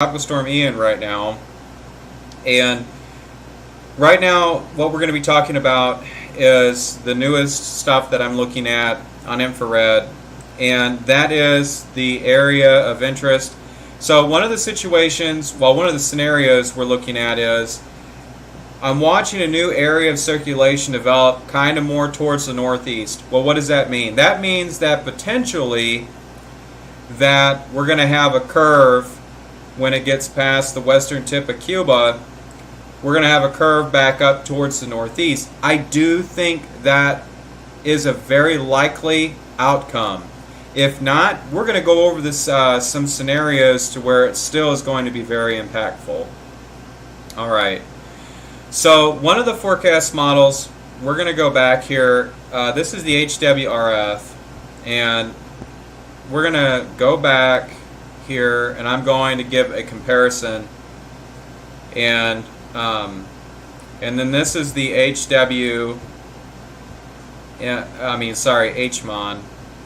Tropical Storm Ian right now, and right now what we're going to be talking about is the newest stuff that I'm looking at on infrared, and that is the area of interest. So one of the scenarios we're looking at is I'm watching a new area of circulation develop kind of more towards the northeast. Well, what does that mean? That means that potentially that we're going to have a curve when it gets past the western tip of Cuba. We're going to have a curve back up towards the northeast. I do think that is a very likely outcome. If not, we're going to go over this some scenarios to where it still is going to be very impactful. All right. So one of the forecast models, we're going to go back here. This is the HWRF, and we're going to go back here, and I'm going to give a comparison, and then this is the Hmon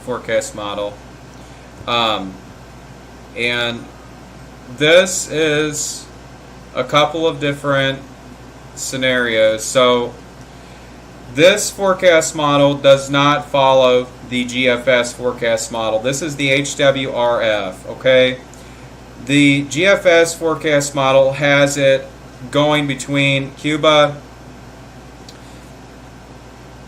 Forecast Model, and this is a couple of different scenarios. So this forecast model does not follow the Gfs Forecast Model. This is the HWRF, okay? The Gfs Forecast Model has it going between Cuba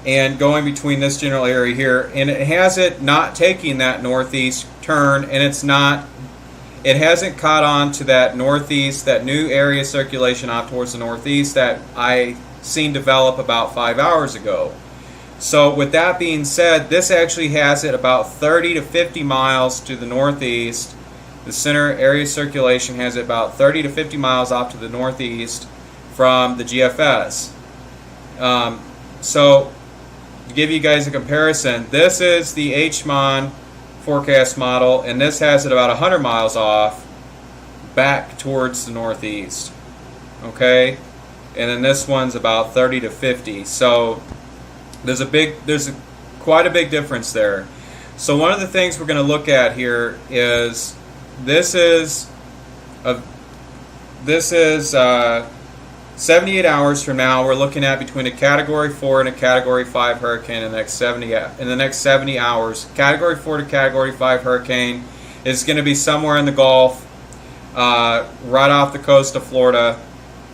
and going between this general area here, and it has it not taking that northeast turn, and it hasn't caught on to that northeast, that new area circulation off towards the northeast that I seen develop about 5 hours ago. So with that being said, this actually has it about 30 to 50 miles to the northeast. The center area circulation has it about 30 to 50 miles off to the northeast from the GFS. So to give you guys a comparison, this is the Hmon Forecast Model, and this has it about 100 miles off back towards the northeast. Okay? And then this one's about 30 to 50. So there's quite a big difference there. So one of the things we're going to look at here is this is 78 hours from now. We're looking at between a Category 4 and a Category 5 hurricane in the next 70 hours. Category 4 to Category 5 hurricane is going to be somewhere in the Gulf, right off the coast of Florida.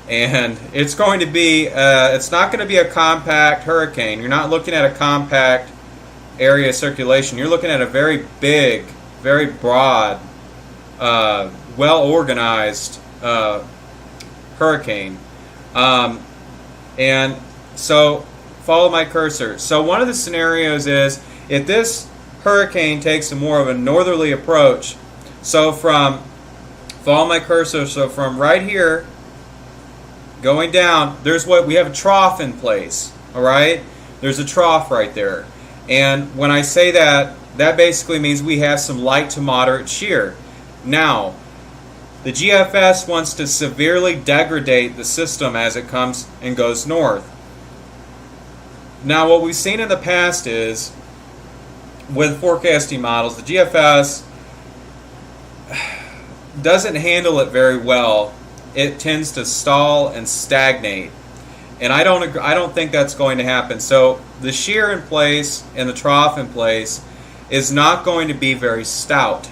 And it's going to be, it's not going to be a compact hurricane. You're not looking at a compact area of circulation. You're looking at a very big, very broad, well-organized hurricane. And so follow my cursor. So one of the scenarios is if this hurricane takes a more of a northerly approach. So follow my cursor. So from right here, going down, we have a trough in place, all right? There's a trough right there. And when I say that, that basically means we have some light to moderate shear. Now, the GFS wants to severely degrade the system as it comes and goes north. Now, what we've seen in the past is, with forecasting models, the GFS doesn't handle it very well. It tends to stall and stagnate, and I don't think that's going to happen. So the shear in place and the trough in place is not going to be very stout.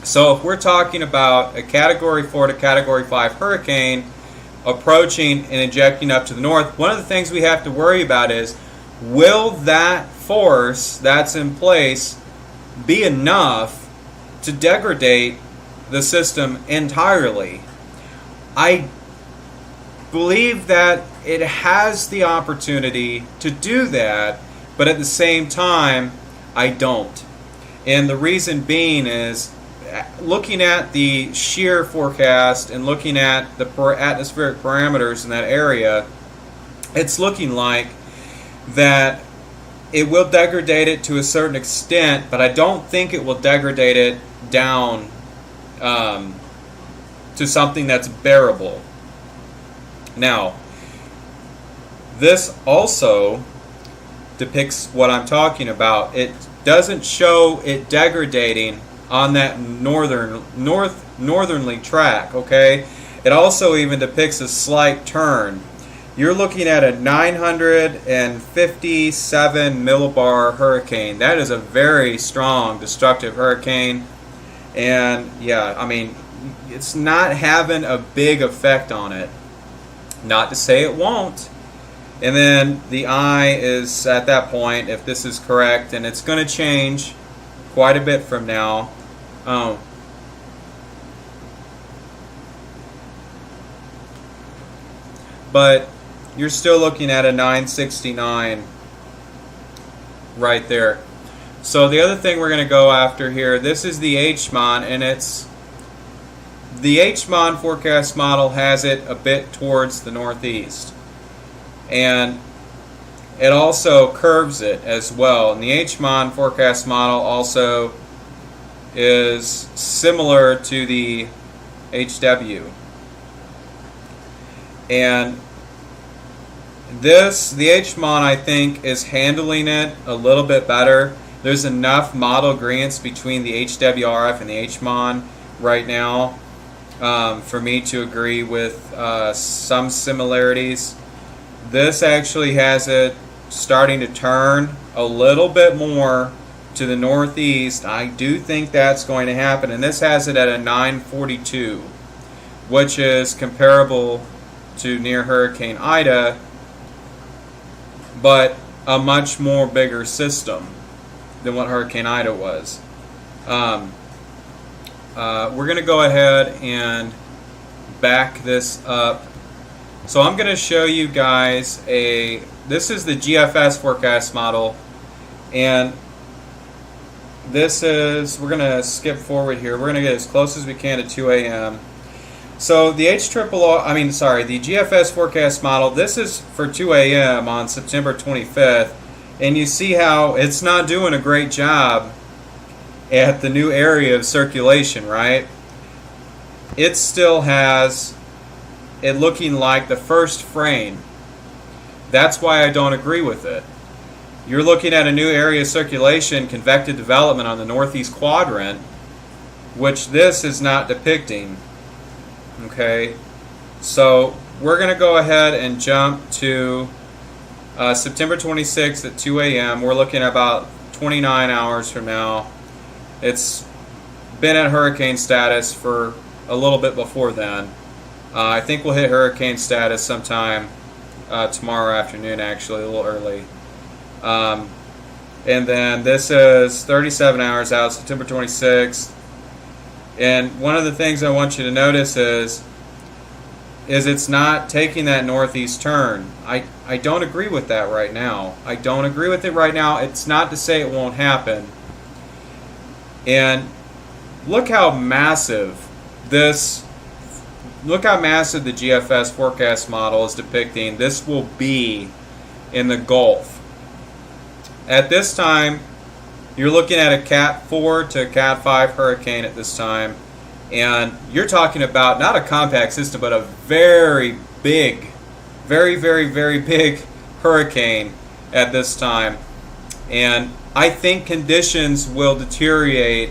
So if we're talking about a Category 4 to Category 5 hurricane approaching and injecting up to the north, one of the things we have to worry about is, will that force that's in place be enough to degrade the system entirely? I believe that it has the opportunity to do that, but at the same time, I don't. And the reason being is, looking at the shear forecast and looking at the atmospheric parameters in that area, it's looking like that it will degrade it to a certain extent, but I don't think it will degrade it down to something that's bearable. Now, this also depicts what I'm talking about. It doesn't show it degrading on that north northerly track, okay? It also even depicts a slight turn. You're looking at a 957 millibar hurricane. That is a very strong, destructive hurricane. And yeah, I mean, it's not having a big effect on it. Not to say it won't. And then the I is at that point, if this is correct, and it's going to change quite a bit from now. But you're still looking at a 969 right there. So the other thing we're going to go after here, this is the Hmon, and it's the Hmon forecast model has it a bit towards the northeast. And it also curves it as well. And the Hmon forecast model also is similar to the HW. And the Hmon, I think, is handling it a little bit better. There's enough model agreements between the HWRF and the Hmon right now for me to agree with some similarities. This actually has it starting to turn a little bit more to the northeast. I do think that's going to happen. And this has it at a 942, which is comparable to near Hurricane Ida, but a much more bigger system than what Hurricane Ida was. We're going to go ahead and back this up. So I'm going to show you guys this is the Gfs Forecast Model, and this is, we're going to skip forward here. We're going to get as close as we can to 2 a.m. So the the Gfs Forecast Model, this is for 2 a.m. on September 25th, and you see how it's not doing a great job at the new area of circulation, right? It still has it looking like the first frame. That's why I don't agree with it. You're looking at a new area of circulation, convective development on the northeast quadrant, which this is not depicting. Okay, so we're going to go ahead and jump to September 26th at 2 a.m. We're looking at about 29 hours from now. It's been at hurricane status for a little bit before then. I think we'll hit hurricane status sometime tomorrow afternoon, actually, a little early. And then this is 37 hours out, September 26th. And one of the things I want you to notice is it's not taking that northeast turn. I don't agree with that right now. I don't agree with it right now. It's not to say it won't happen. And look how massive the GFS forecast model is depicting. This will be in the Gulf. At this time, you're looking at a Cat 4 to Cat 5 hurricane at this time. And you're talking about not a compact system, but a very big, very, very, very big hurricane at this time. And I think conditions will deteriorate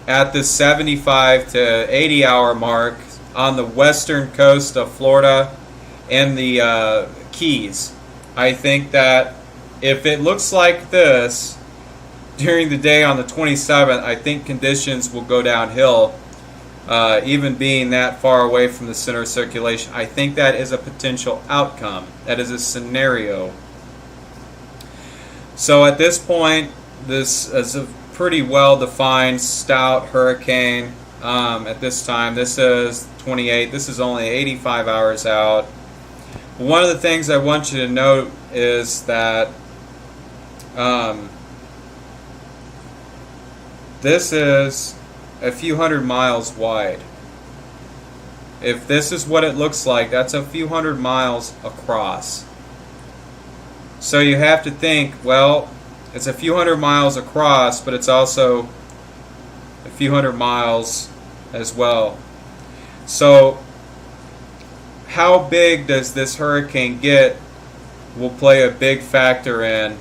at the 75 to 80 hour mark on the western coast of Florida and the Keys. I think that if it looks like this during the day on the 27th, I think conditions will go downhill, even being that far away from the center of circulation. I think that is a potential outcome. That is a scenario. So at this point, this is a pretty well-defined stout hurricane. At this time, this is 28. This is only 85 hours out. One of the things I want you to note is that this is a few hundred miles wide. If this is what it looks like, that's a few hundred miles across. So you have to think, well, it's a few hundred miles across, but it's also a few hundred miles as well. So how big does this hurricane get will play a big factor in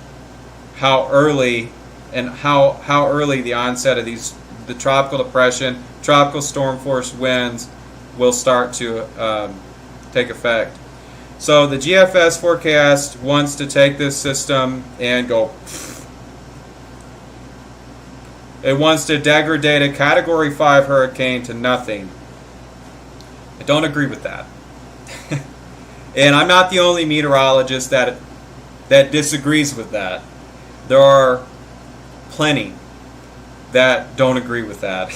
how early the onset of these the tropical depression, tropical storm force winds will start to take effect. So the GFS forecast wants to take this system and go. It wants to degrade a Category 5 hurricane to nothing. I don't agree with that. And I'm not the only meteorologist that disagrees with that. There are plenty that don't agree with that.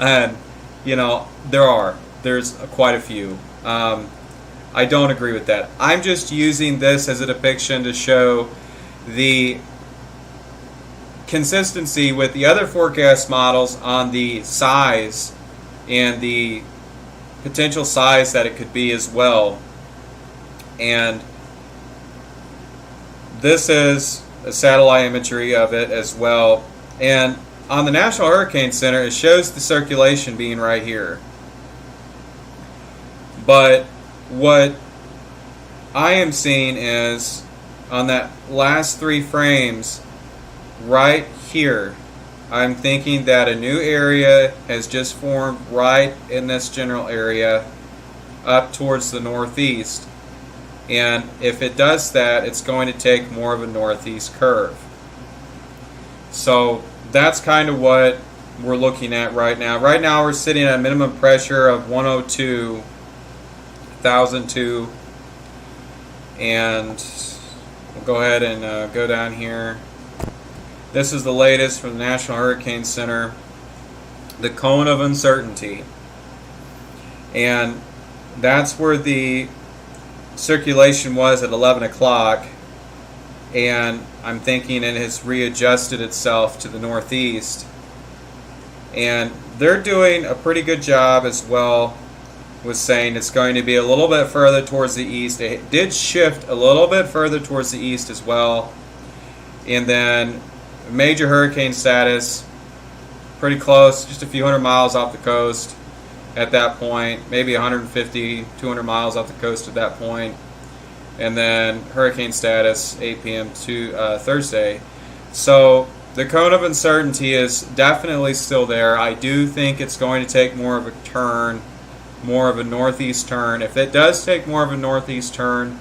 And, you know, there's quite a few. I don't agree with that. I'm just using this as a depiction to show the consistency with the other forecast models on the size and the potential size that it could be as well. And this is a satellite imagery of it as well. And on the National Hurricane Center, it shows the circulation being right here. But what I am seeing is on that last 3 frames right here, I'm thinking that a new area has just formed right in this general area up towards the northeast. And if it does that, it's going to take more of a northeast curve. So that's kind of what we're looking at right now. Right now we're sitting at a minimum pressure of 102,002. And we'll go ahead and go down here. This is the latest from the National Hurricane Center, the cone of uncertainty. And that's where the circulation was at 11 o'clock. And I'm thinking it has readjusted itself to the northeast. And they're doing a pretty good job as well with saying it's going to be a little bit further towards the east. It did shift a little bit further towards the east as well. And then major hurricane status, pretty close, just a few hundred miles off the coast at that point, maybe 150, 200 miles off the coast at that point. And then hurricane status 8 p.m. to Thursday. So the cone of uncertainty is definitely still there. I do think it's going to take more of a turn, more of a northeast turn. If it does take more of a northeast turn,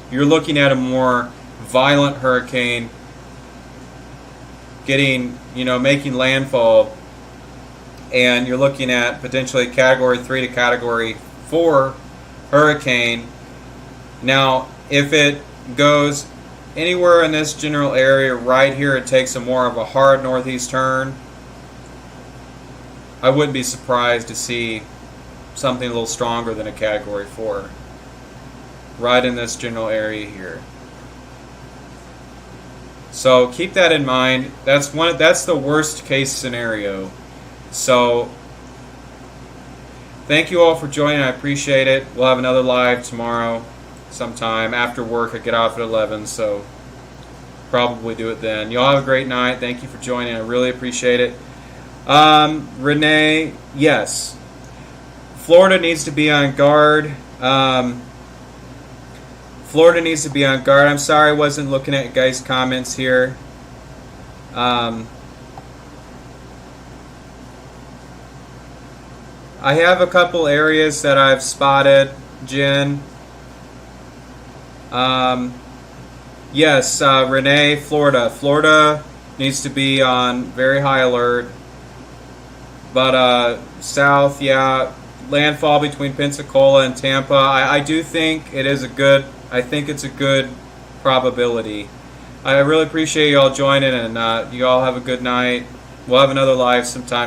you're looking at a more violent hurricane making landfall, and you're looking at potentially Category 3 to Category 4 hurricane. Now, if it goes anywhere in this general area right here, it takes a more of a hard northeast turn, I wouldn't be surprised to see something a little stronger than a Category 4 right in this general area here. So keep that in mind. That's the worst case scenario. So thank you all for joining. I appreciate it. We'll have another live tomorrow sometime after work. I get off at 11, so probably do it then. You all have a great night. Thank you for joining. I really appreciate it. Renee, yes. Florida needs to be on guard. Florida needs to be on guard. I'm sorry I wasn't looking at guys' comments here. I have a couple areas that I've spotted, Jen. Yes, Renee, Florida. Florida needs to be on very high alert. But south, yeah, landfall between Pensacola and Tampa. I do think it is a good. I think it's a good probability. I really appreciate you all joining, and you all have a good night. We'll have another live sometime.